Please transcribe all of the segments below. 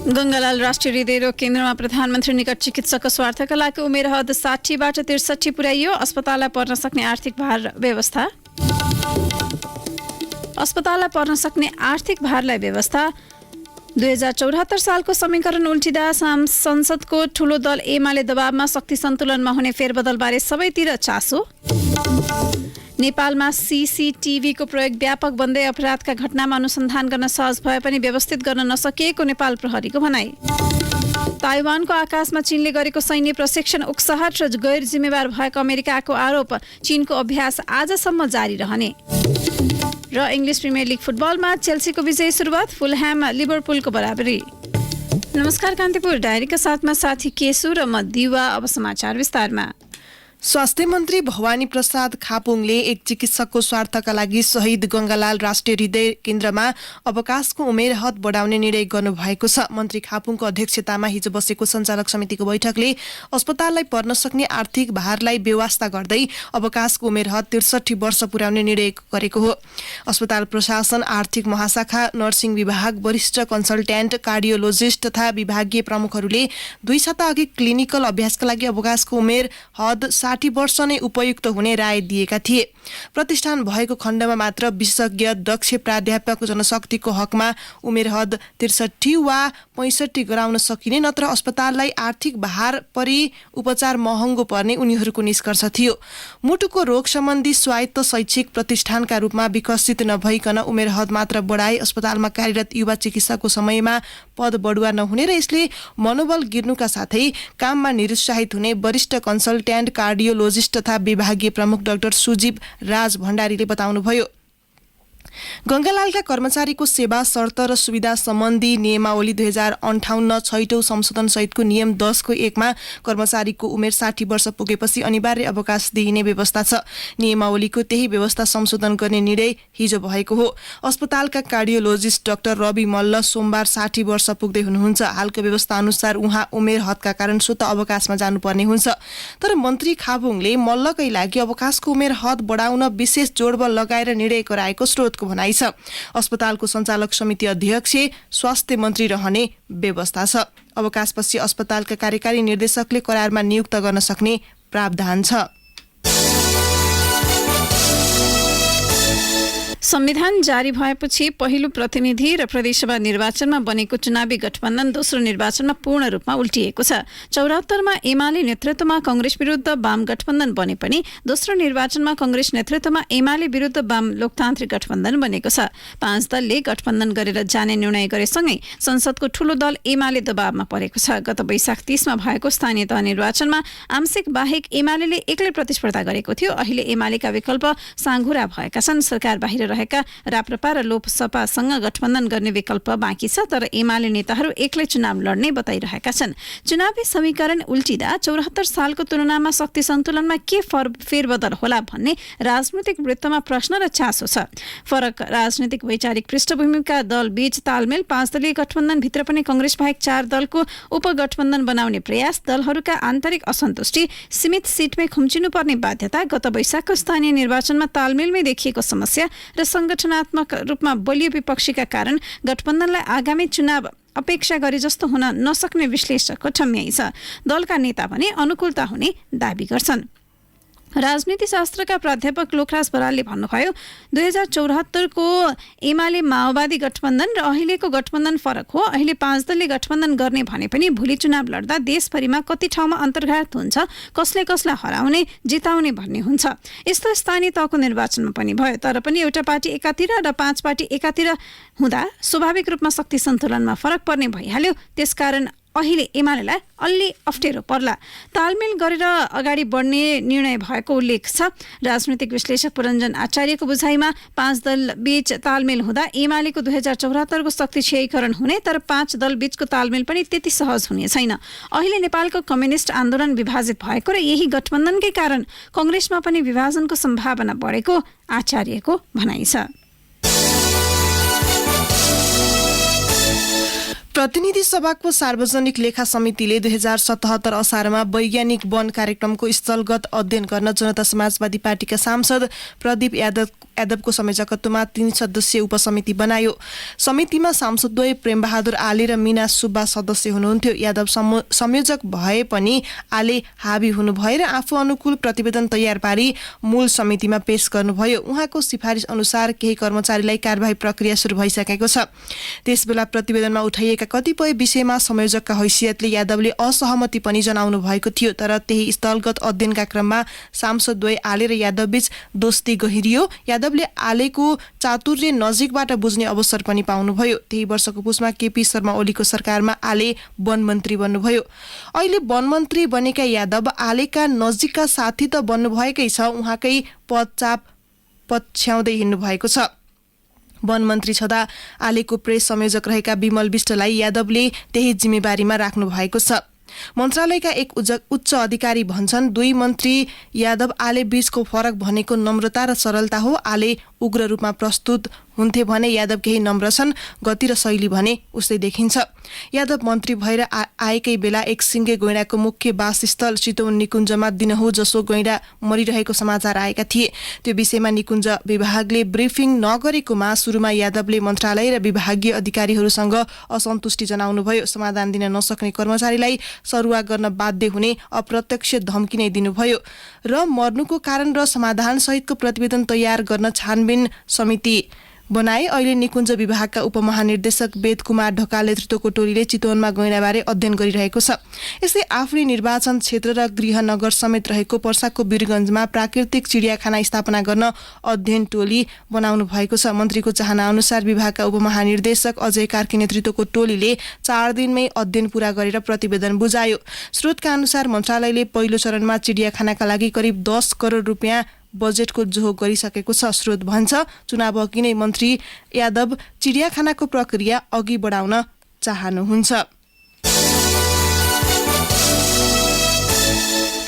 गङ्गालाल राष्ट्रिय हृदयरोग केन्द्रमा प्रधानमन्त्री निकट चिकित्सकको स्वार्थका लागि उमेर हद 60बाट 63 पुर्याइयो। अस्पताललाई पर्न सक्ने आर्थिक भारलाई व्यवस्था 2074 सालको समीकरण उल्टिँदा संसदको ठूलो दल एमाले दबावमा शक्ति सन्तुलनमा हुने फेरबदलबारे सबैतिर चासो। नेपालमा सीसीटीभीको प्रयोग व्यापक बन्दै अपराधका घटनामा अनुसन्धान गर्न सहज भए पनि व्यवस्थित गर्न नसकिएको नेपाल प्रहरीको भनाई। ताइवानको आकाशमा चीनले गरेको सैन्य प्रशिक्षण उकसाहट र गैर जिम्मेवार भएको अमेरिकाको आरोप। चीनको अभ्यास आजसम्म जारी रहने। र इङ्ग्लिस प्रिमियर लिग फुटबलमा चेल्सीको विजयी सुरुवात, फुलह्याम लिभरपुलको बराबरी। नमस्कार, कान्तिपुर डायरीका साथमा साथी केशु र म दिवा। अब समाचार विस्तारमा। स्वास्थ्य मन्त्री भवानी प्रसाद खापुङले एक चिकित्सकको स्वार्थका लागि शहीद गङ्गालाल राष्ट्रिय हृदय केन्द्रमा अवकाशको उमेर हद बढाउने निर्णय गर्नुभएको छ। मन्त्री खापुङको अध्यक्षतामा हिजो बसेको सञ्चालक समितिको बैठकले अस्पताललाई पर्न सक्ने आर्थिक भारलाई बेवास्ता गर्दै अवकाशको उमेर हद 63 वर्ष पुर्याउने निर्णय गरेको हो। अस्पताल प्रशासन, आर्थिक महाशाखा, नर्सिङ विभाग, वरिष्ठ कन्सल्ट्यान्ट, कार्डियोलोजिस्ट तथा विभागीय प्रमुखहरूले 2 साता अघि क्लिनिकल अभ्यासका लागि अवकाशको उमेर हद 60 वर्ष नै उपयुक्त हुने राय दिएका थिए। प्रतिष्ठान भएको खण्डमा मात्र विशेषज्ञ, दक्ष प्राध्यापक, जनशक्तिको हकमा उमेर हद 63 वा 65 गराउन सकिने, नत्र अस्पताललाई आर्थिक भार परि उपचार महँगो पर्ने उनीहरूको निष्कर्ष थियो। मुटुको रोग सम्बन्धी स्वायत्त शैक्षिक प्रतिष्ठानका रूपमा विकसित नभइकन उमेर हद मात्र बढाए अस्पतालमा कार्यरत युवा चिकित्सकको समयमा पद बढुवा नहुने र यसले मनोबल गिर्नुका साथै काममा निरुत्साहित हुने वरिष्ठ कन्सल्ट्यान्ट, कार्डियोलोजिस्ट तथा विभागीय प्रमुख डाक्टर सुजीव राज भण्डारीले बताउनुभयो। गङ्गालालका कर्मचारीको सेवा शर्त र सुविधा सम्बन्धी नियमावली 2058 छैटौं संशोधन सहितको नियम 10 को 1 मा कर्मचारीको उमेर 60 वर्ष पुगेपछि अनिवार्य अवकाश दिइने व्यवस्था छ। नियमावलीको त्यही व्यवस्था संशोधन गर्ने निर्णय हिजो भएको हो। अस्पतालका कार्डियोलोजिस्ट डाक्टर रवि मल्ल सोमबार 60 वर्ष पुग्दै हुनुहुन्छ। हालको व्यवस्था अनुसार उहाँ उमेर हदका कारण स्वतः अवकाशमा जानुपर्ने हुन्छ। तर मन्त्री खाबुङले मल्लकै लागि अवकाशको उमेर हद बढाउन विशेष जोडबल लगाएर निर्णय गराएको स्रोतको भनाइ छ। अस्पतालको सञ्चालक समिति अध्यक्ष स्वास्थ्य मन्त्री रहने व्यवस्था छ। अवकाशपछि अस्पतालका कार्यकारी निर्देशकले करारमा नियुक्त गर्न सक्ने प्रावधान छ। संविधान जारी भएपछि पहिलो प्रतिनिधि र प्रदेशसभा निर्वाचनमा बनेको चुनावी गठबन्धन दोस्रो निर्वाचनमा पूर्ण रूपमा उल्टिएको छ। 74 मा एमाले नेतृत्वमा कांग्रेस विरुद्ध वाम गठबन्धन बने पनि दोस्रो निर्वाचनमा कांग्रेस नेतृत्वमा एमाले विरुद्ध वाम लोकतान्त्रिक गठबन्धन बनेको छ। 5 दलले गठबन्धन गरेर जाने निर्णय गरेसँगै संसदको ठूलो दल एमाले दबावमा परेको छ। गत वैशाख 30 मा भएको स्थानीय तह निर्वाचनमा आंशिक बाहेक एमाले एक्लै प्रतिस्पर्धा गरेको थियो। अहिले एमालेका विकल्प साँघुरा भएका छन्। सरकार बाहिर रहेका राप्रपा र लोकसभासँग गठबन्धन गर्ने विकल्प बाँकी छ, तर एमाले नेताहरू एक्लै चुनाव लड्ने बताइरहेका छन्। चुनावी समीकरण उल्टिँदा 74 सालको तुलनामा शक्ति सन्तुलनमा के फेरबदल होला भन्ने राजनीतिक वृत्तमा प्रश्न र चासो छ। फरक राजनीतिक वैचारिक पृष्ठभूमिका दल बीच तालमेल, 5 दलीय गठबन्धन भित्र पनि कांग्रेस बाहेक 4 दलको उपगठबन्धन बनाउने प्रयास, दलहरूका आन्तरिक असन्तुष्टि, सीमित सिटमै खुम्चिनुपर्ने बाध्यता, गत वैशाखको स्थानीय निर्वाचनमा तालमेलमै देखिएको समस्या र संगठनात्मक रूपमा बलियो विपक्षीका कारण गठबन्धनलाई आगामी चुनाव अपेक्षा गरे जस्तो हुन नसक्ने विश्लेषकको ठम्याइ छ। दलका नेता भने अनुकूलता हुने दाबी गर्छन्। राजनीति शास्त्रका प्राध्यापक लोकराज बरालले भन्नुभयो, 2074 को एमाले माओवादी गठबन्धन र अहिलेको गठबन्धन फरक हो। अहिले 5 दलले गठबन्धन गर्ने भने पनि भोलि चुनाव लड्दा देशभरिमा कति ठाउँमा अन्तर्घात हुन्छ, कसले कसलाई हराउने जिताउने भन्ने हुन्छ। यस्तो स्थानीय तहको निर्वाचनमा पनि भयो। तर पनि एउटा पार्टी एकातिर र 5 पार्टी एकातिर हुँदा स्वाभाविक रूपमा शक्ति सन्तुलनमा फरक पर्ने भइहाल्यो। त्यसकारण अहिले एमालेलाई अलि अप्ठ्यारो पर्ला। तालमेल गरेर अगाडि बढ्ने निर्णय भएको उल्लेख छ। राजनीतिक विश्लेषक पुरञ्जन आचार्यको बुझाइमा 5 दल बीच तालमेल हुँदा एमालेको 2074 को शक्ति क्षयीकरण हुने, तर 5 दल बीचको तालमेल पनि त्यति सहज हुने छैन। अहिले नेपालको कम्युनिस्ट आन्दोलन विभाजित भएको र यही गठबन्धनकै कारण कांग्रेसमा पनि विभाजनको सम्भावना बढेको आचार्यको भनाइ छ। प्रतिनिधि सभाको सार्वजनिक लेखा समितिले 2077 असारमा वैज्ञानिक वन कार्यक्रमको स्थलगत अध्ययन गर्न जनता समाजवादी पार्टीका सांसद प्रदीप यादवको संयोजकत्वमा 3 सदस्यीय उपसमिति बनायो। समितिमा सांसदद्वय प्रेमबहादुर आले र मीना सुब्बा सदस्य हुनुहुन्थ्यो। यादव संयोजक भए पनि आले हाबी हुनुभयो र आफू अनुकूल प्रतिवेदन तयार पारी मूल समितिमा पेश गर्नुभयो। उहाँको सिफारिस अनुसार केही कर्मचारीलाई कार्यवाही प्रक्रिया सुरु भइसकेको छ। त्यसबेला प्रतिवेदनमा उठाइएका कतिपय विषयमा संयोजकका हैसियतले यादवले असहमति पनि जनाउनु भएको थियो। तर त्यही स्थलगत अध्ययनका क्रममा सांसदद्वय आले र यादवबीच दोस्ती गहिरियो। यादवले आलेको चातुर्य नजिकबाट बुझ्ने अवसर पनि पाउनुभयो। त्यही वर्षको पुसमा केपी शर्मा ओलीको सरकारमा आले वन मन्त्री बन्नुभयो। अहिले वन मन्त्री बनेका यादव आलेका नजिकका साथी त बन्नुभएकै छ, उहाँकै पदचाप पछ्याउँदै हिँड्नु भएको छ। वन मन्त्री छँदा आलेको प्रेस संयोजक रहेका विमल विष्टलाई यादवले त्यही जिम्मेवारीमा राख्नु भएको छ। मन्त्रालयका एक उच्च अधिकारी भन्छन्, 2 मन्त्री यादव आले बीचको फरक भनेको नम्रता र सरलता हो। आले उग्र रूपमा प्रस्तुत हुन्थे भने यादव केही नम्र छन्, गति र शैली भने उस्तै देखिन्छ। यादव मन्त्री भएर आएकै बेला एक सिङ्गे गैंडाको मुख्य वासस्थल चितवन निकुञ्जमा दिनहुँ जसो गैंडा मरिरहेको समाचार आएका थिए। त्यो विषयमा निकुञ्ज विभागले ब्रिफिङ नगरेकोमा सुरुमा यादवले मन्त्रालय र विभागीय अधिकारीहरूसँग असन्तुष्टि जनाउनुभयो। समाधान दिन नसक्ने कर्मचारीलाई सरुवा गर्न बाध्य हुने अप्रत्यक्ष धम्की नै दिनुभयो र मर्नुको कारण र समाधान सहितको प्रतिवेदन तयार गर्न छानबिन समिति बनाए। अहिले निकुञ्ज विभागका उपमहानिर्देशक वेद कुमार ढकाल नेतृत्वको टोलीले चितवनमा गैंडाबारे अध्ययन गरिरहेको छ। यस्तै आफ्नै निर्वाचन क्षेत्र र गृहनगर समेत रहेको पर्साको वीरगञ्जमा प्राकृतिक चिडियाखाना स्थापना गर्न अध्ययन टोली बनाउनु भएको छ। मन्त्रीको चाहना अनुसार विभागका उपमहानिर्देशक अजय कार्की नेतृत्वको टोलीले 4 दिनमै अध्ययन पूरा गरेर प्रतिवेदन बुझायो। स्रोतका अनुसार मन्त्रालयले पहिलो चरणमा चिडियाखानाका लागि करिब 10 करोड रुपियाँ बजेटको जोहो गरिसकेको छ। स्रोत भन्छ, चुनाव अघि नै मन्त्री यादव चिडियाखानाको प्रक्रिया अघि बढाउन चाहनुहुन्छ।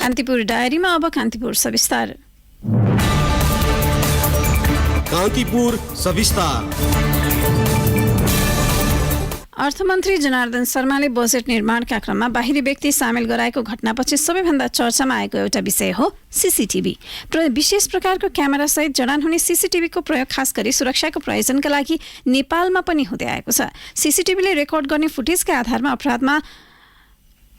कान्तिपुर डायरीमा अब कान्तिपुर सविस्तार। कान्तिपुर सविस्तार। अर्थमन्त्री जनार्दन शर्माले बजेट निर्माणका क्रममा बाहिरी व्यक्ति सामेल गराएको घटनापछि सबैभन्दा चर्चामा आएको एउटा विषय हो सीसीटीभी। विशेष प्रकारको क्यामेरा सहित जडान हुने सीसीटीभीको प्रयोग खास गरी सुरक्षाको प्रयोजनका लागि नेपालमा पनि हुँदै आएको छ। सीसीटीभीले रेकर्ड गर्ने फुटेजका आधारमा अपराधमा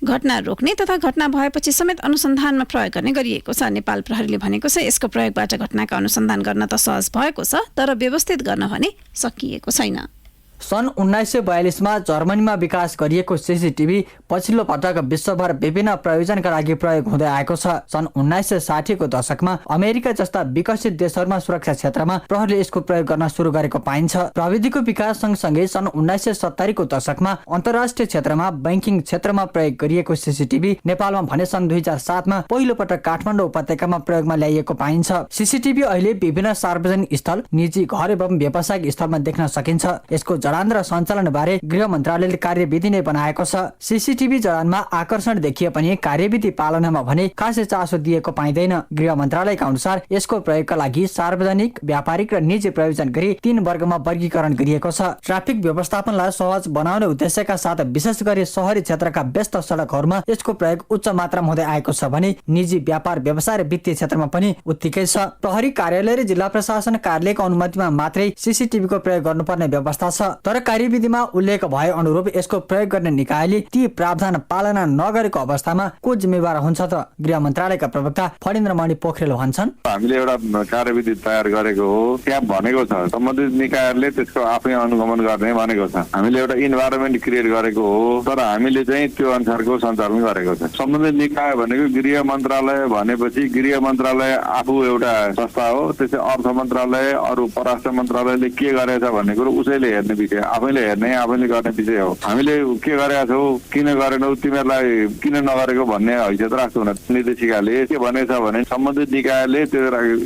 घटना रोक्ने तथा घटना भएपछि समेत अनुसन्धानमा प्रयोग गर्ने गरिएको छ। नेपाल प्रहरीले भनेको छ, यसको प्रयोगबाट घटनाका अनुसन्धान गर्न त सहज भएको छ, तर व्यवस्थित गर्न भने सकिएको छैन। सन् 1942 मा जर्मनीमा विकास गरिएको सीसीटीभी पछिल्लो पटक विश्वभर विभिन्न प्रयोजनका लागि प्रयोग हुँदै आएको छ। सन् 1960 को दशकमा अमेरिका जस्ता विकसित देशहरूमा सुरक्षा क्षेत्रमा प्रहरीले यसको प्रयोग गर्न सुरु गरेको पाइन्छ। प्रविधिको विकास सँगसँगै सन् 1970 को दशकमा अन्तर्राष्ट्रिय क्षेत्रमा बैंकिङ क्षेत्रमा प्रयोग गरिएको सीसीटीभी नेपालमा भने सन् 2007 मा पहिलो पटक काठमाडौँ उपत्यकामा प्रयोगमा ल्याइएको पाइन्छ। सीसीटीभी अहिले विभिन्न सार्वजनिक स्थल, निजी घर एवं व्यावसायिक स्थलमा देख्न सकिन्छ। यसको जडान र सञ्चालन बारे गृह मन्त्रालयले कार्यविधि नै बनाएको छ। सीसीटीभी जडानमा आकर्षण देखिए पनि कार्यविधि पालनामा भने खासै चासो दिएको पाइँदैन। गृह मन्त्रालयका अनुसार यसको प्रयोगका लागि सार्वजनिक, व्यापारिक र निजी प्रयोजन गरी 3 वर्गमा वर्गीकरण गरिएको छ। ट्राफिक व्यवस्थापनलाई सहज बनाउने उद्देश्यका साथ विशेष गरी शहरी क्षेत्रका व्यस्त सडकहरूमा यसको प्रयोग उच्च मात्रामा हुँदै आएको छ भने निजी व्यापार, व्यवसाय र वित्तीय क्षेत्रमा पनि उत्तिकै छ। प्रहरी कार्यालय र जिल्ला प्रशासन कार्यालयको अनुमतिमा मात्रै सीसीटीभीको प्रयोग गर्नुपर्ने व्यवस्था छ। तर कार्यविधिमा उल्लेख भए अनुरूप यसको प्रयोग गर्ने निकायले ती प्रावधान पालना नगरेको अवस्थामा को जिम्मेवार हुन्छ त? गृह मन्त्रालयका प्रवक्ता फणिन्द्रमणि पोखरेल भन्छन्, हामीले एउटा कार्यविधि तयार गरेको हो, त्यहाँ भनेको छ सम्बन्धित निकायहरूले त्यसको आफै अनुगमन गर्ने भनेको छ। हामीले एउटा इन्भाइरोमेन्ट क्रिएट गरेको हो, तर हामीले चाहिँ त्यो अनुसारको सञ्चालन गरेको छ। सम्बन्धित निकाय भनेको गृह मन्त्रालय भनेपछि गृह मन्त्रालय आफू एउटा संस्था हो, त्यसै अर्थ मन्त्रालय, अरू परराष्ट्र मन्त्रालयले के गरेछ भन्ने कुरो उसैले हेर्ने विषय, आफैले हेर्ने, आफैले गर्ने विषय हो। हामीले के गरेका छौँ, किन गरेनौ, तिमीहरूलाई किन नगरेको भन्ने हैसियत राख्छौँ। निर्देशिकाले के भनेछ भने सम्बन्धित निकायले त्यो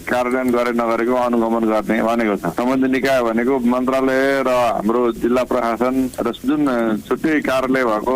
कार्यान्वयन गरे नगरेको अनुगमन गर्ने भनेको छ। सम्बन्धित निकाय भनेको मन्त्रालय र हाम्रो जिल्ला प्रशासन र जुन छुट्टै कार्यालय भएको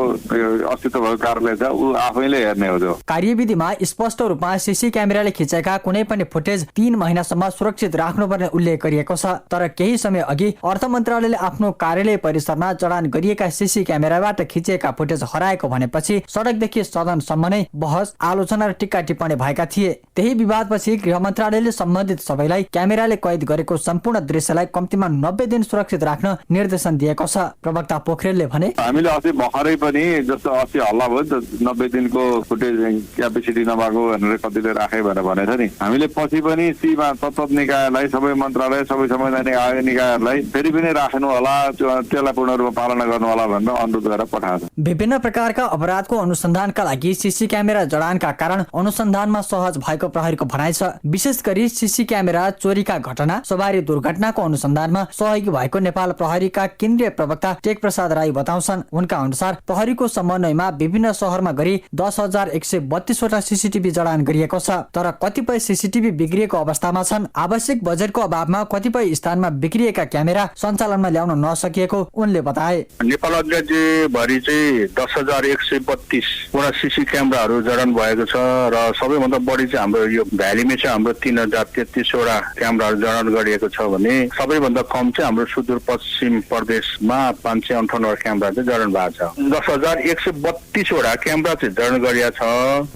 अस्तित्व भएको कार्यालय छ ऊ आफैले हेर्ने हो। त्यो कार्यविधिमा स्पष्ट रूपमा सीसी क्यामेराले खिचेका कुनै पनि फुटेज 3 महिनासम्म सुरक्षित राख्नुपर्ने उल्लेख गरिएको छ। तर केही समय अघि अर्थ मन्त्रालयले आफ्नो कार्यालय परिसरमा जडान गरिएका सीसी क्यामेराबाट खिचिएका फुटेज हराएको भनेपछि सडकदेखि सदनसम्म नै बहस, आलोचना र टिक्का टिप्पणी भएका थिए। त्यही विवादपछि गृह मन्त्रालयले सम्बन्धित सबैलाई क्यामेराले कैद गरेको सम्पूर्ण दृश्यलाई कम्तीमा 90 दिन सुरक्षित राख्न निर्देशन दिएको छ। प्रवक्ता पोखरेलले भने, हामीले अस्ति भर्खरै पनि जस्तो अस्ति हल्ला भयो 90 दिनको फुटेज क्यापेसिटी नभएको भनेर कतिले राखे भनेर भनेछ नि, हामीले पछि पनि सीमा तत्त्व निकायलाई, सबै मन्त्रालय, सबै संवैधानिक आयोग निकायहरूलाई फेरि पनि राख्नु होला, त्यसलाई पूर्ण रूपमा पालना गर्नु होला भनेर अनुरोध गरेर पठाएको छ। विभिन्न प्रकारका अपराधको अनुसन्धानका लागि सीसी क्यामेरा जडानका कारण अनुसन्धानमा सहज भएको प्रहरीको भनाइ छ। विशेष गरी सीसी क्यामेरा चोरीका घटना, सवारी दुर्घटनाको अनुसन्धानमा सहयोगी भएको नेपाल प्रहरीका केन्द्रीय प्रवक्ता टेक प्रसाद राई बताउँछन्। उनका अनुसार प्रहरीको समन्वयमा विभिन्न शहरमा गरी 10,132 वटा सीसीटीभी जडान गरिएको छ। तर कतिपय सीसीटीभी बिग्रिएको अवस्थामा छन्। आवश्यक बजेटको अभावमा कतिपय स्थानमा बिग्रिएका क्यामेरा सञ्चालनमा ल्याउन नसकिएको उनले बताए। नेपाल राज्यभरि चाहिँ 10,132 वटा सीसी क्यामेराहरू जडान भएको छ र सबैभन्दा बढी चाहिँ हाम्रो यो भ्यालीमै चाहिँ हाम्रो 3,033 वटा क्यामेराहरू जडान गरिएको छ भने सबैभन्दा कम चाहिँ हाम्रो सुदूरपश्चिम प्रदेशमा 558 वटा क्यामेरा चाहिँ जडान भएको छ। 10,132 वटा क्यामेरा चाहिँ जडान गरिएको छ।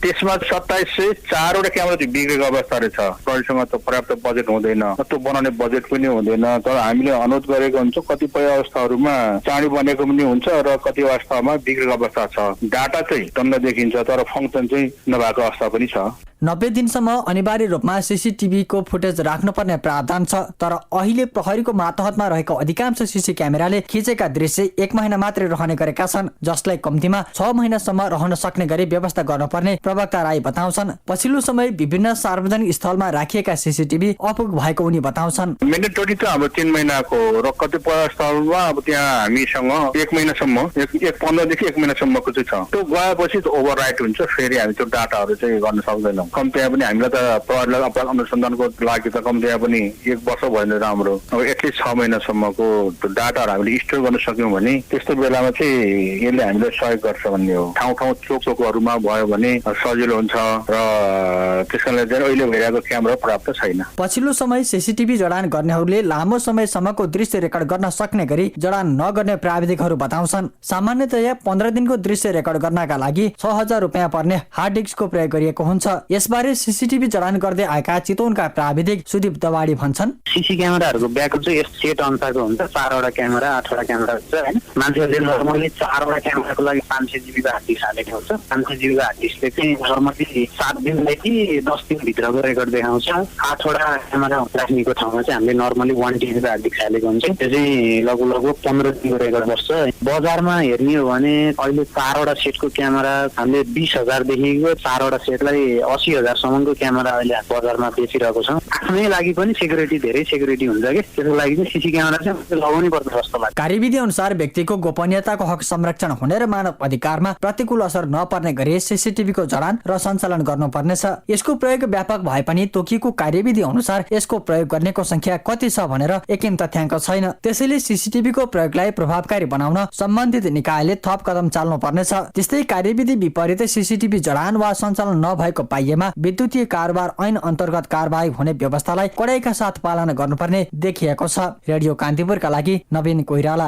त्यसमा 2,704 वटा क्यामेरा चाहिँ बिग्रेको अवस्था रहेछ। प्रहरीसँग त पर्याप्त बजेट हुँदैन, त्यो बनाउने बजेट पनि हुँदैन। तर हामीले अनुरोध गरेको हुन्छ, कतिपय अवस्थाहरूमा चाँडी बनेको पनि हुन्छ र कति अवस्थामा बिग्रेको अवस्था छ। डाटा चाहिँ टन्न देखिन्छ तर फङ्सन चाहिँ नभएको अवस्था पनि छ। 90 दिनसम्म अनिवार्य रूपमा सीसीटीभीको फुटेज राख्नुपर्ने प्रावधान छ। तर अहिले प्रहरीको मातहतमा रहेको अधिकांश सीसी क्यामेराले खिचेका दृश्य 1 महिना मात्रै रहने गरेका छन्, जसलाई कम्तीमा 6 महिनासम्म रहन सक्ने गरी व्यवस्था गर्नुपर्ने प्रवक्ता राई बताउँछन्। पछिल्लो समय विभिन्न सार्वजनिक स्थलमा राखिएका सीसीटीभी अपुग भएको उनी बताउँछन्। मेन्डेटरी त हाम्रो 3 महिनाको र कतिपय स्थलमा अब त्यहाँ हामीसँग 1 महिनासम्म 15 देखि 1 महिनासम्मको चाहिँ छ। त्यो गएपछि ओभरराइट हुन्छ, फेरि हामी त्यो डाटाहरू चाहिँ गर्न सक्दैनौँ। कम्तीमा पनि हामीलाई त प्रहरीलाई अपराध अनुसन्धानको लागि त कम्तीमा पनि 1 वर्ष भयो भने राम्रो, अब एटलिस्ट 6 महिनासम्मको डाटाहरू हामीले स्टोर गर्न सक्यौँ भने त्यस्तो बेलामा चाहिँ यसले हामीलाई सहयोग गर्छ भन्ने हो। ठाउँ चोकहरूमा भयो भने सजिलो हुन्छ र त्यसकारणले चाहिँ अहिले भइरहेको क्यामेरा पर्याप्त छैन। पछिल्लो समय सीसीटीभी जडान गर्नेहरूले लामो समयसम्मको दृश्य रेकर्ड गर्न सक्ने गरी जडान नगर्ने प्राविधिकहरू बताउँछन्। सामान्यतया 15 दिनको दृश्य रेकर्ड गर्नका लागि 6,000 रुपियाँ पर्ने हार्ड डिस्कको प्रयोग गरिएको हुन्छ। यसबारे सीसीटीभी जडान गर्दै आएका चितवनका प्राविधिक सुदीप दवाडी भन्छन्, सीसी क्यामेराहरूको ब्याकअप चाहिँ यस सेट अनुसारको हुन्छ। 4 वटा क्यामेरा, 8 वटा क्यामेरा हुन्छ हैन। मान्छेहरूले नर्मली 4 वटा क्यामेराको लागि 500 GB को हार्ड डिस्क हालेको हुन्छ। 500 GB को हार्ड डिस्कले चाहिँ नर्मली 7 दिनदेखि 10 दिन भित्रको रेकर्ड देखाउँछ। 8 वटा क्यामेरा राख्नेको ठाउँमा चाहिँ हामीले नर्मली 1 TB को हार्ड डिस्क हालेको हुन्छ। त्यो चाहिँ लगभग 15 दिनको रेकर्ड बस्छ। बजारमा हेर्ने हो भने अहिले 4 वटा सेटको क्यामेरा हामीले 20,000 देखिको 4 वटा सेटलाई 80,000 सम्मको क्यामेरा अहिले बजारमा बेचिरहेको छ। आफ्नै लागि पनि सेक्युरिटी धेरै सेक्युरिटी हुन्छ कि त्यसको लागि चाहिँ सीसी क्यामेरा चाहिँ लगाउनै पर्छ जस्तो लाग्छ। कार्यविधि अनुसार व्यक्तिको गोपनीयताको हक संरक्षण हुने र मानव अधिकारमा प्रतिकूल असर नपर्ने गरी सीसीटीभीको जडान र सञ्चालन गर्नुपर्नेछ। यसको प्रयोग व्यापक भए पनि तोकिएको कार्यविधि अनुसार यसको प्रयोग गर्नेको संख्या कति छ भनेर एकिन तथ्याङ्क छैन। त्यसैले सीसीटीभीको प्रयोगलाई प्रभावकारी बनाउन सम्बन्धित निकायले थप कदम चाल्नुपर्नेछ। त्यस्तै कार्यविधि विपरीत सीसीटीभी जडान वा सञ्चालन नभएको पाइएमा विद्युतीय कारोबार ऐन अन्तर्गत कारबाही हुने व्यवस्थालाई कडाइका साथ पालना गर्नुपर्ने देखिएको छ। रेडियो कान्तिपुरका लागि नवीन कोइराला।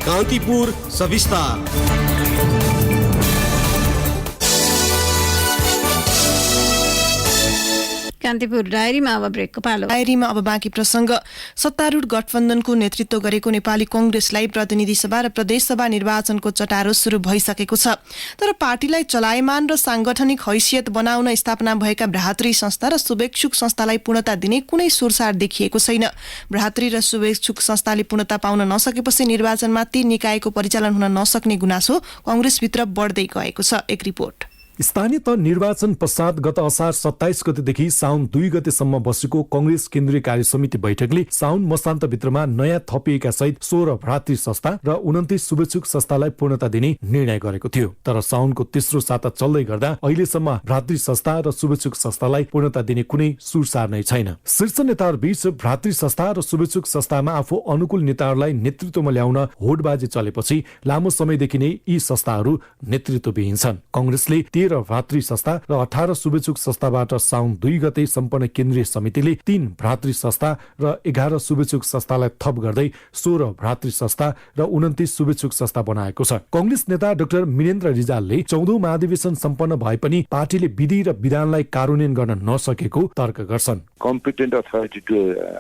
कान्तिपुर सविस्तार। कान्तिपुर डायरीमा अब ब्रेकको पालो। डायरीमा अब बाँकी प्रसंग। सत्तारूढ गठबन्धनको नेतृत्व गरेको नेपाली कांग्रेसलाई प्रतिनिधि सभा र प्रदेश सभा निर्वाचनको चटारो शुरू भइसकेको छ। तर पार्टीलाई चलायमान र सांगठनिक हैसियत बनाउन स्थापना भएका भ्रातृ संस्था र शुभेच्छुक संस्थालाई पूर्णता दिने कुनै सुरसार देखिएको छैन। भ्रातृ र शुभेच्छुक संस्थाले पूर्णता पाउन नसकेपछि निर्वाचनमा ती निकायको परिचालन हुन नसक्ने गुनासो कांग्रेसभित्र बढ्दै गएको छ। एक रिपोर्ट। स्थानीय तह निर्वाचन पश्चात गत असार 27 गतेदेखि साउन 2 गतेसम्म बसेको कांग्रेस केन्द्रीय कार्य समिति बैठकले साउन मसान्तभित्रमा नयाँ थपिएका सहित 16 भ्रातृ संस्था र 29 शुभेच्छुक संस्थालाई पूर्णता दिने निर्णय गरेको थियो। तर साउनको तेस्रो साता चल्दै गर्दा अहिलेसम्म भ्रातृ संस्था र शुभेच्छुक संस्थालाई पूर्णता दिने कुनै सुरसार नै छैन। शीर्ष नेताहरूबीच भ्रातृ संस्था र शुभेच्छुक संस्थामा आफू अनुकूल नेताहरूलाई नेतृत्वमा ल्याउन होडबाजी चलेपछि लामो समयदेखि नै यी संस्थाहरू नेतृत्वविहीन छन्। कांग्रेसले 13 भ्रातृ संस्था र 18 शुभेच्छुक संस्थाबाट साउन 2 गते सम्पन्न केन्द्रीय समितिले 3 भ्रातृ संस्था र 11 शुभेच्छुक संस्थालाई थप गर्दै 16 भ्रातृ संस्था र 29 शुभेच्छुक संस्था बनाएको छ। कांग्रेस नेता डाक्टर मिनेन्द्र रिजालले 14औं महाधिवेशन सम्पन्न भए पनि पार्टीले विधि र विधानलाई कार्यान्वयन गर्न नसकेको तर्क गर्छन्। Competent authority to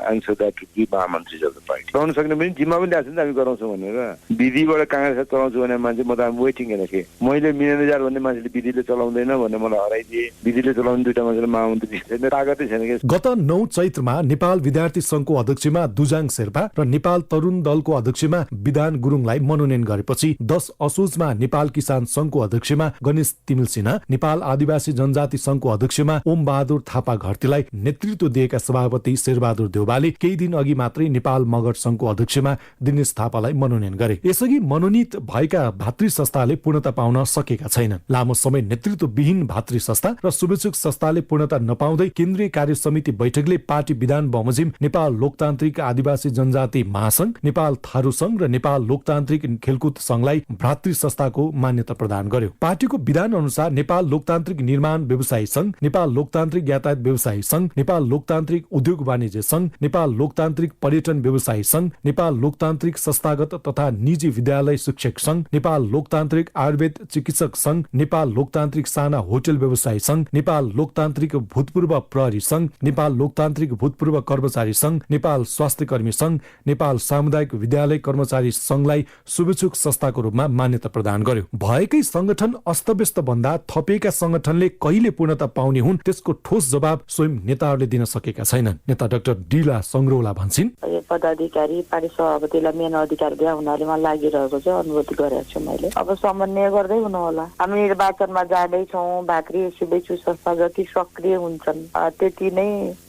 answer that to be महामन्त्री जब पार्टी चलाउन सक्ने पनि जिम्मा पनि ल्याएको छ नि त हामी गराउँछौँ भनेर। विधिबाट काङ्ग्रेस चलाउँछु भने मान्छे म त वेटिङ हेरेको थिएँ। मैले मिनेन्द्र भन्ने मान्छेले विधिले चलाउँदैन भने मलाई हराइदिए। विधिले चलाउने दुईटा मान्छेले महामन्त्री छैन, तागतै छैन के। गत 9 चैत्रमा नेपाल विद्यार्थी संघको अध्यक्षमा दुजाङ शेर्पा र नेपाल तरुण दलको अध्यक्षमा विधान गुरुङलाई मनोनयन गरेपछि 10 असोजमा नेपाल किसान संघको अध्यक्षमा गणेश तिमिल सिन्हा, नेपाल आदिवासी जनजाति संघको अध्यक्षमा ओम बहादुर थापा घरतीलाई नेतृत्व दिएका सभापति शेरबहादुर देउवाले केही दिन अघि मात्रै नेपाल मगर संघको अध्यक्षमा दिनेश थापालाई मनोनयन गरे। यसअघि मनोनित भएका भातृ संस्थाले पूर्णता पाउन सकेका छैनन्। लामो समय नेतृत्वविहीन भातृ संस्था र शुभेच्छुक संस्थाले पूर्णता नपाउँदै केन्द्रीय कार्य समिति बैठकले पार्टी विधान बमोजिम नेपाल लोकतान्त्रिक आदिवासी जनजाति महासंघ, नेपाल थारू संघ र नेपाल लोकतान्त्रिक खेलकुद संघलाई भातृ संस्थाको मान्यता प्रदान गर्यो। पार्टीको विधान अनुसार नेपाल लोकतान्त्रिक निर्माण व्यवसायी संघ, नेपाल लोकतान्त्रिक यातायात व्यवसायी संघ, नेपाल लोकतान्त्रिक उद्योग वाणिज्य संघ, नेपाल लोकतान्त्रिक पर्यटन व्यवसायी संघ, नेपाल लोकतान्त्रिक संस्थागत तथा निजी विद्यालय शिक्षक संघ, नेपाल लोकतान्त्रिक आयुर्वेद चिकित्सक संघ, नेपाल लोकतान्त्रिक साना होटल व्यवसायी संघ, नेपाल लोकतान्त्रिक भूतपूर्व प्रहरी संघ, नेपाल लोकतान्त्रिक भूतपूर्व कर्मचारी संघ, नेपाल स्वास्थ्य कर्मी संघ, नेपाल सामुदायिक विद्यालय कर्मचारी संघलाई शुभेच्छुक संस्थाको रूपमा मान्यता प्रदान गर्यो। भएकै संगठन अस्तव्यस्त भन्दा थपिएका संगठनले कहिले पूर्णता पाउने हुन् त्यसको ठोस जवाब स्वयं नेताहरूले दिन सकेका छैनन्। नेता डाक्टर डीला संग्रौला भन्छन्, पदाधिकारी पार्टी सभापतिलाई मेन अधिकार दिए हुनाले मलाई लागिरहेको चाहिँ अनुभूति गरेको छु मैले। अब समन्वय गर्दै हुनु होला। हामी निर्वाचनमा जाँदैछौँ। भातृ शुभेच्छुक संस्था जति सक्रिय हुन्छन् त्यति नै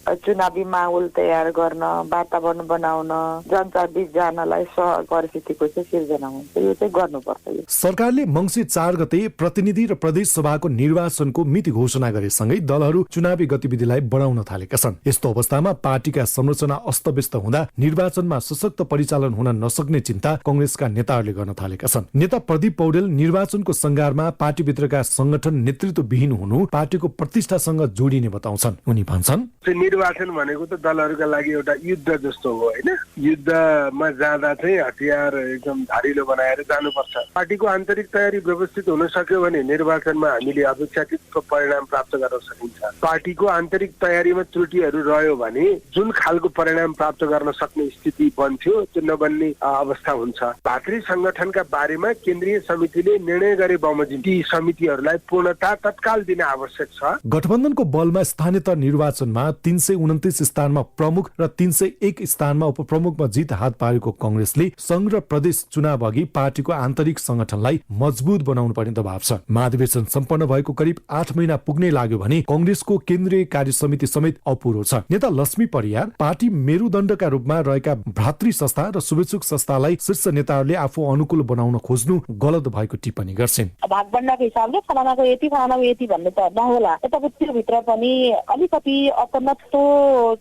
चुनावी माहौल तयार गर्न, वातावरण बनाउन, जनता बीच जानलाई परिस्थितिको चाहिँ सिर्जना हुन्छ। यो चाहिँ गर्नुपर्छ। सरकारले मङ्सिर 4 गते प्रतिनिधि र प्रदेश सभाको निर्वाचनको मिति घोषणा गरेसँगै दलहरू चुनावी गतिविधिलाई बढाउन थालेका छन्। यस्तो अवस्थामा पार्टीका संरचना अस्तव्यस्त हुँदा निर्वाचनमा सशक्त परिचालन हुन नसक्ने चिन्ता कांग्रेसका नेताहरूले गर्न थालेका छन्। नेता प्रदीप पौडेल निर्वाचनको संघारमा पार्टीभित्रका संगठन नेतृत्वविहीन हुनु पार्टीको प्रतिष्ठासँग जोडिने बताउँछन्। उनी भन्छन्, निर्वाचन भनेको त दलहरूका लागि एउटा युद्ध जस्तो हो हैन। युद्धमा जाँदा चाहिँ हतियार एकदम धारिलो बनाएर जानुपर्छ। पार्टीको आन्तरिक तयारी व्यवस्थित हुन सक्यो भने निर्वाचनमा हामीले अपेक्षाकृत परिणाम प्राप्त गर्न सकिन्छ। पार्टीको आन्तरिक तयारीमा त्रुटिहरू रह्यो भने जुन खालको परिणाम प्राप्त गर्न सक्ने स्थिति बन्थ्यो त्यो नबन्ने अवस्था हुन्छ। भातृ संगठनका बारेमा केन्द्रीय समितिले निर्णय गरे बमोजिम ती समितिहरूलाई पूर्णता तत्काल दिन आवश्यक छ। गठबन्धनको बलमा स्थानीय तह निर्वाचनमा 329 स्थानमा प्रमुख र 301 स्थानमा उपप्रमुखमा जित हात पारेको कांग्रेसले संघ र प्रदेश चुनाव अघि पार्टीको आन्तरिक संगठनलाई मजबुत बनाउनु पर्ने दबाव छ। महाधिवेशन सम्पन्न भएको करिब 8 महिना पुग्नै लाग्यो भने कांग्रेसको केन्द्रीय कार्य समिति समेत अपुरो छ। नेता लक्ष्मी परियार पार्टी मेरुदण्डका रूपमा रहेका भ्रातृ संस्था र शुभेच्छुक संस्थालाई शीर्ष नेताहरूले आफू अनुकूल बनाउन खोज्नु गलत भएको टिप्पणी गर्छन्। भागभण्डाको हिसाबले फलानाको यति फलानाको यति भन्ने त नहोला। यताको त्यो भित्र पनि अलिकति अपनत्व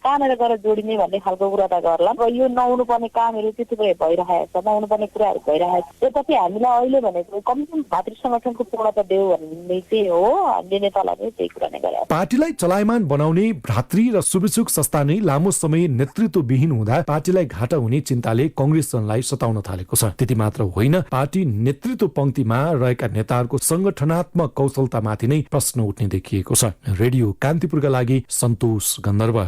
कहाँनिर गएर जोडिने भन्ने खालको कुरा त गर्ला। र यो नहुनु पर्ने कामहरू त्यतिकै भइरहेको छ, नहुनु पर्ने कुराहरू भइरहेको छ। त्यसपछि हामीलाई अहिले भनेको कमसेकम भातृ संगठनको पूर्णता देऊ भन्ने चाहिँ हो। हामीले नेतालाई पनि त्यही कुरा नै गरे। पार्टीलाई चलायमान बनाउने भ्रातृ र शुभेच्छुक संस्था नै लामो समय नेतृत्वविहीन हुँदा पार्टीलाई घाटा हुने चिन्ताले कांग्रेसजनलाई सताउन थालेको छ। त्यति मात्र होइन, पार्टी नेतृत्व पंक्तिमा रहेका नेताहरूको संगठनात्मक कौशलतामाथि नै प्रश्न उठ्ने देखिएको छ। रेडियो कान्तिपुरका लागि सन्तोष गन्धर्व।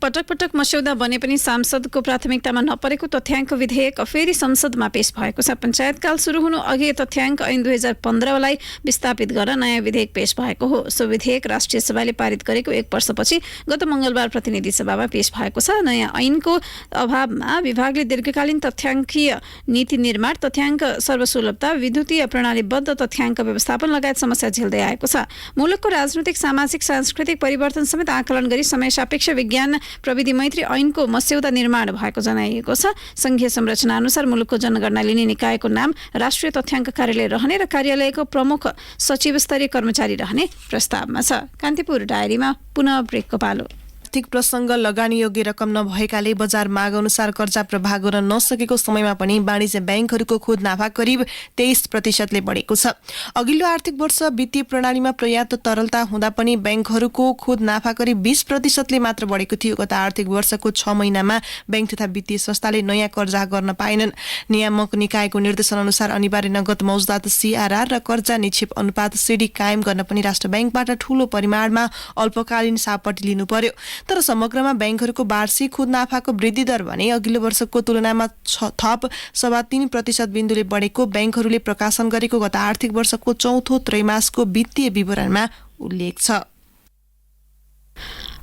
पटक पटक मस्यौदा बने पनि सांसदको प्राथमिकतामा नपरेको तथ्याङ्क विधेयक फेरि संसदमा पेश भएको छ। पञ्चायतकाल सुरु हुनु अघि तथ्याङ्क ऐन 2015लाई विस्थापित गर्न नयाँ विधेयक पेश भएको हो। सो विधेयक राष्ट्रिय सभाले पारित गरेको 1 वर्षपछि गत मंगलबार प्रतिनिधि सभामा पेश भएको छ। नयाँ ऐनको अभावमा विभागले दीर्घकालीन तथ्याङ्कीय नीति निर्माण, तथ्याङ्क सर्वसुलभता, विद्युतीय प्रणालीबद्ध तथ्याङ्क व्यवस्थापन लगायत समस्या झेल्दै आएको छ। मुलुकको राजनैतिक, सामाजिक, सांस्कृतिक परिवर्तन समेत आकलन गरी समय सापेक्ष विज्ञान प्रविधि मैत्री ऐनको मस्यौदा निर्माण भएको जनाइएको छ। संघीय संरचना अनुसार मुलुकको जनगणना लिने निकायको नाम राष्ट्रिय तथ्याङ्क कार्यालय रहने र कार्यालयको प्रमुख सचिव स्तरीय कर्मचारी रहने प्रस्तावमा छ। कान्तिपुर डायरीमा पुनः ब्रेकको पालो। आर्थिक प्रसङ्ग लगानीयोग्य रकम नभएकाले बजार माग अनुसार कर्जा प्रवाह गर्न नसकेको समयमा पनि वाणिज्य ब्याङ्कहरूको खुद नाफा करिब 23% बढेको छ। अघिल्लो आर्थिक वर्ष वित्तीय प्रणालीमा पर्याप्त तरलता हुँदा पनि ब्याङ्कहरूको खुद नाफा करिब 20% मात्र बढेको थियो। गत आर्थिक वर्षको 6 महिनामा ब्याङ्क तथा वित्तीय संस्थाले नयाँ कर्जा गर्न पाएनन्। नियामक निकायको निर्देशन अनुसार अनिवार्य नगद मौजदात CRR र कर्जा निक्षेप अनुपात CD कायम गर्न पनि राष्ट्र ब्याङ्कबाट ठूलो परिमाणमा अल्पकालीन सापटी लिनु पर्यो। तर समग्रमा ब्याङ्कहरूको वार्षिक खुद नाफाको वृद्धि दर भने अघिल्लो वर्षको तुलनामा थप 3.25% बिन्दुले बढेको ब्याङ्कहरूले प्रकाशन गरेको गत आर्थिक वर्षको चौथो त्रैमासको वित्तीय विवरणमा उल्लेख छ।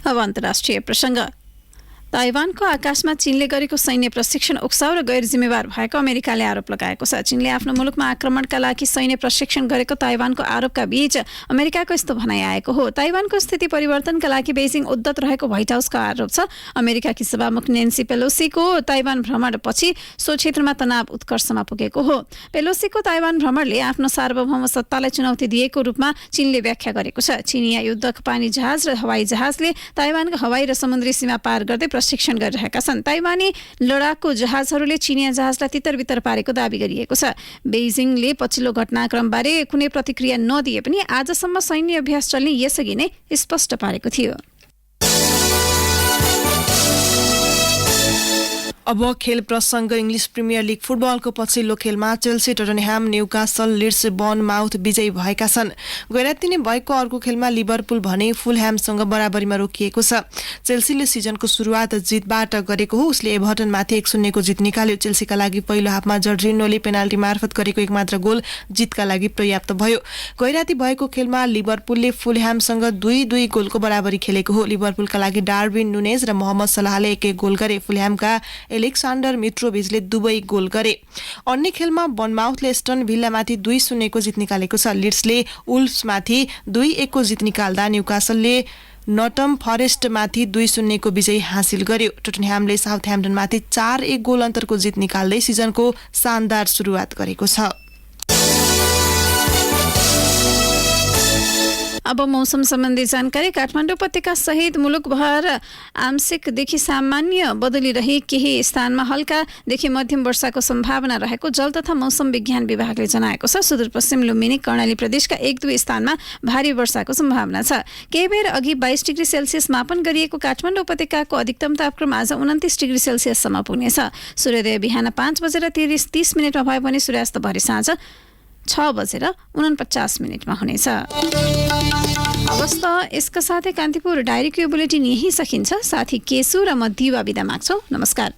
अब अन्तर्राष्ट्रिय प्रसङ्ग। ताइवानको आकाशमा चीनले गरेको सैन्य प्रशिक्षण उक्साउ र गैर जिम्मेवार भएको अमेरिकाले आरोप लगाएको छ। चीनले आफ्नो मुलुकमा आक्रमणका लागि सैन्य प्रशिक्षण गरेको ताइवानको आरोपका बीच अमेरिकाको यस्तो भनाइ आएको हो। ताइवानको स्थिति परिवर्तनका लागि बेजिङ उद्धत रहेको व्हाइट हाउसको आरोप छ। अमेरिकाकी सभामुख नेन्सी पेलोसीको ताइवान भ्रमणपछि सो क्षेत्रमा तनाव उत्कर्षमा पुगेको हो। पेलोसीको ताइवान भ्रमणले आफ्नो सार्वभौम सत्तालाई चुनौती दिएको रूपमा चीनले व्याख्या गरेको छ। चीनिया युद्धक पानी जहाज र हवाई जहाजले ताइवानको हवाई र समुद्री सीमा पार गर्दै प्रशिक्षण गरिरहेका छन्। ताइवानी लडाकु जहाजहरूले चिनिया जहाजलाई तितर-बितर पारेको दाबी गरिएको छ। बेजिङले पछिल्लो घटनाक्रमबारे कुनै प्रतिक्रिया नदिए पनि आजसम्म सैन्य अभ्यास चल्ने यसअघि नै स्पष्ट पारेको थियो। अब खेल प्रसङ्ग। इङ्ग्लिस प्रिमियर लिग फुटबलको पछिल्लो खेलमा चेल्सी, टोटनह्याम, न्युकासल, लिड्स, बर्नमाउथ विजयी भएका छन्। गैराती नै भएको अर्को खेलमा लिभरपुल भने फुलह्यामसँग बराबरीमा रोकिएको छ। चेल्सीले सिजनको सुरुवात जितबाट गरेको हो। उसले एभर्टनमाथि 1-0 को जित निकाल्यो। चेल्सीका लागि पहिलो हाफमा जर्जिनोले पेनाल्टी मार्फत गरेको एकमात्र गोल जितका लागि पर्याप्त भयो। गैराती भएको खेलमा लिभरपुलले फुलह्यामसँग 2-2 गोलको बराबरी खेलेको हो। लिभरपुलका लागि डार्विन नुनेज र मोहम्मद सलाहले 1-1 गोल गरे। फुलह्यामका एलेक्सान्डर मित्रोभिचले दुवै गोल गरे। अन्य खेलमा बर्नमाउथले एस्टन भिल्लामाथि 2-0 को जित निकालेको छ। लिड्सले वुल्फ्समाथि 2-1 को जित निकाल्दा न्युकासलले नटम फरेस्टमाथि 2-0 को विजय हासिल गर्यो। टोटनह्यामले साउथह्याम्पटनमाथि 4-1 गोल अन्तरको जित निकाल्दै सिजनको शानदार सुरुवात गरेको छ। अब मौसम सम्बन्धी जानकारी। काठमाडौँ उपत्यका सहित मुलुकभर आंशिकदेखि सामान्य बदली रही केही स्थानमा हल्कादेखि मध्यम वर्षाको सम्भावना रहेको जल तथा मौसम विज्ञान विभागले जनाएको छ। सुदूरपश्चिम लुम्बिनी कर्णाली प्रदेशका 1-2 स्थानमा भारी वर्षाको सम्भावना छ। केही बेर अघि 22 डिग्री सेल्सियस मापन गरिएको काठमाडौँ उपत्यकाको अधिकतम तापक्रम आज 29 डिग्री सेल्सियससम्म पुग्नेछ। सूर्योदय बिहान 5:30 भए भने सूर्यास्त भरे साँझ 6:49 हुनेछ। अवस्था यसका साथै कान्तिपुर डायरीको यो बुलेटिन यही सकिन्छ। साथी केसु र म दिवा बिदा माग्छौँ। नमस्कार।